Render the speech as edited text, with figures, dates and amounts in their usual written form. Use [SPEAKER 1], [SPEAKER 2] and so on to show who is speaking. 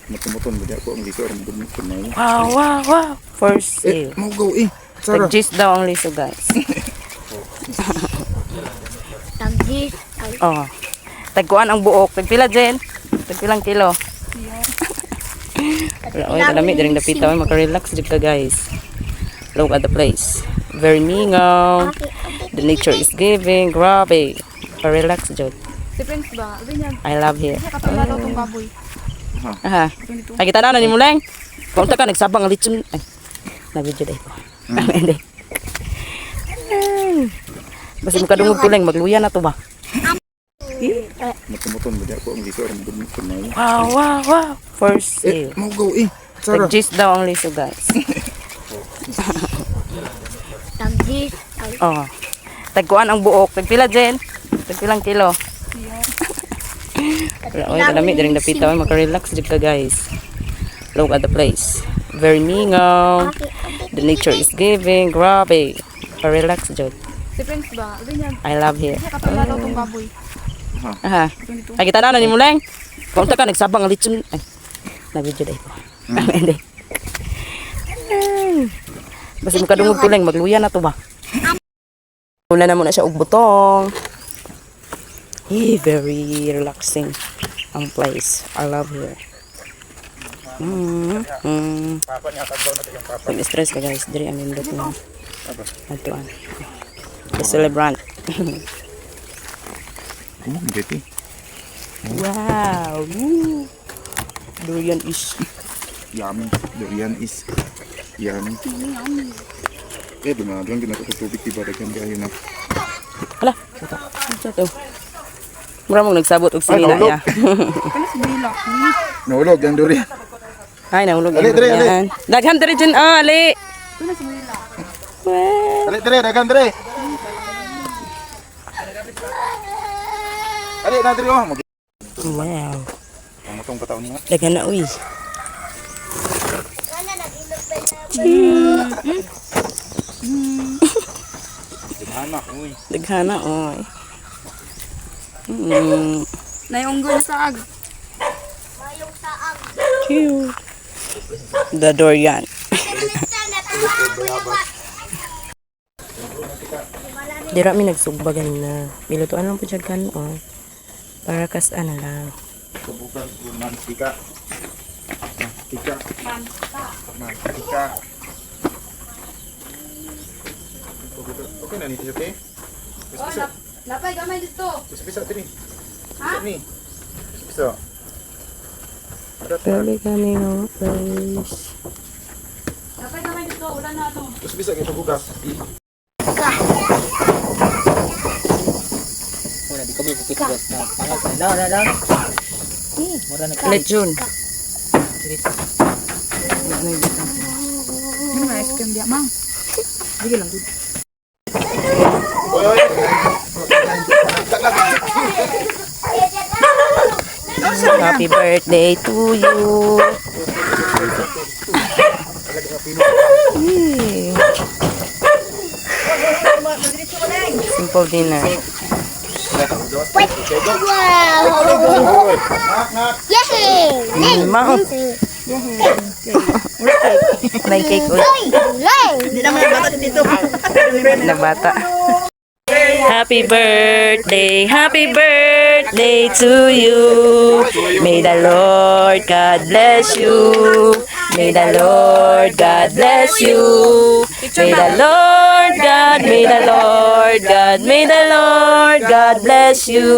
[SPEAKER 1] Matumuton ba ako ang liso ang bumuton na yun.
[SPEAKER 2] Wow, wow, wow. For sale.
[SPEAKER 1] Mau go Sarah.
[SPEAKER 2] Tag-gis daw ang liso, guys.
[SPEAKER 3] Tagis.
[SPEAKER 2] Oh. Tagkuan ang buok. Tagpila, Jen? Tagpilang kilo? Wala, oy, kalami. Diring napita. Maka-relax dyan ka, guys. Look at the place. Very mingaw. The nature is giving. Grabe. Pa-relax dyan.
[SPEAKER 3] Depends ba?
[SPEAKER 2] I love here.
[SPEAKER 3] Katulad daw itong baboy.
[SPEAKER 2] Aha. Ay, kita na ni Muleng. Kung ka, nagsabang ang lechon. Ay, nabidyo dahil po. Hindi. Basta magkadungog tuleng, magluya na to ba?
[SPEAKER 1] Matumuton ba ako ang liso ang bumuton na yun.
[SPEAKER 2] Wow, wow, wow. For sale.
[SPEAKER 1] Mau go Sarah.
[SPEAKER 2] Tag-gis daw ang liso, guys.
[SPEAKER 3] Tagis.
[SPEAKER 2] Oh. Tagkuan ang buok. Tagpila, Jen? Tagpilang kilo? Wala, oy, kalami. Diring napita. Maka-relax dyan ka, guys. Look at the place. Very mingaw. The nature is giving. Grabe. Pa-relax dyan.
[SPEAKER 3] Depends ba?
[SPEAKER 2] I love here.
[SPEAKER 3] Katulad daw itong baboy.
[SPEAKER 2] Aha. Ay, kita na ni Muleng. Kung ka, nagsabang ang lechon. Ay, nabidyo dahil po. Hindi. Basta magkadungog tuleng, magluya na to ba? Wala na muna siya og butong. Hey, very relaxing ang place. I love here. Pag-stress ka, guys, diri ang nindot na. Atuan. The celebrant.
[SPEAKER 1] Geti.
[SPEAKER 2] Wow. Woo. Durian is
[SPEAKER 1] Yummy. Durian is yummy. Dumagang ginatutubig diba daghan kayo na.
[SPEAKER 2] Hala, ito to. Mura mong nagsabot og sinina
[SPEAKER 1] nahulog.
[SPEAKER 2] niya.
[SPEAKER 1] Nahulog ang durian.
[SPEAKER 2] Ay, nahulog
[SPEAKER 1] Ali,
[SPEAKER 2] ang
[SPEAKER 1] dre,
[SPEAKER 2] durian. Daghan diri dyan, ali.
[SPEAKER 1] Ali dire dagan dire. Ali na dire oh.
[SPEAKER 2] Wow.
[SPEAKER 1] Matong pataon niya.
[SPEAKER 2] Daghan na, uy.
[SPEAKER 1] Dagana uy.
[SPEAKER 2] Daghan na, uy.
[SPEAKER 3] Nayunggol sa ag.
[SPEAKER 2] Cute. The durian. Dira mi nagsugbagan na. Bilutuan lang po dyan kan, oh. Para kas ano lang.
[SPEAKER 1] Kebukan mantika. Mantika. Mantika. Okay na nito, okay? Bisa.
[SPEAKER 3] Napay gamay dito.
[SPEAKER 1] Bisa tini. Ha? Ni. Bisa.
[SPEAKER 2] Grabe kami ng place.
[SPEAKER 3] Napay gamay dito. Ulan na ito.
[SPEAKER 1] Terus bisa kita buka.
[SPEAKER 2] Lechon.
[SPEAKER 3] Ano nga ice cream dia, Mang? Sige lang.
[SPEAKER 2] Happy birthday to you. Yay. Simple dinner. Mau. May cake ulit.
[SPEAKER 3] Hindi naman bata dito.
[SPEAKER 2] Nabata. Happy birthday to you. May the Lord God bless you. May the Lord God bless you. May the Lord God, may the Lord God, may the Lord God bless you.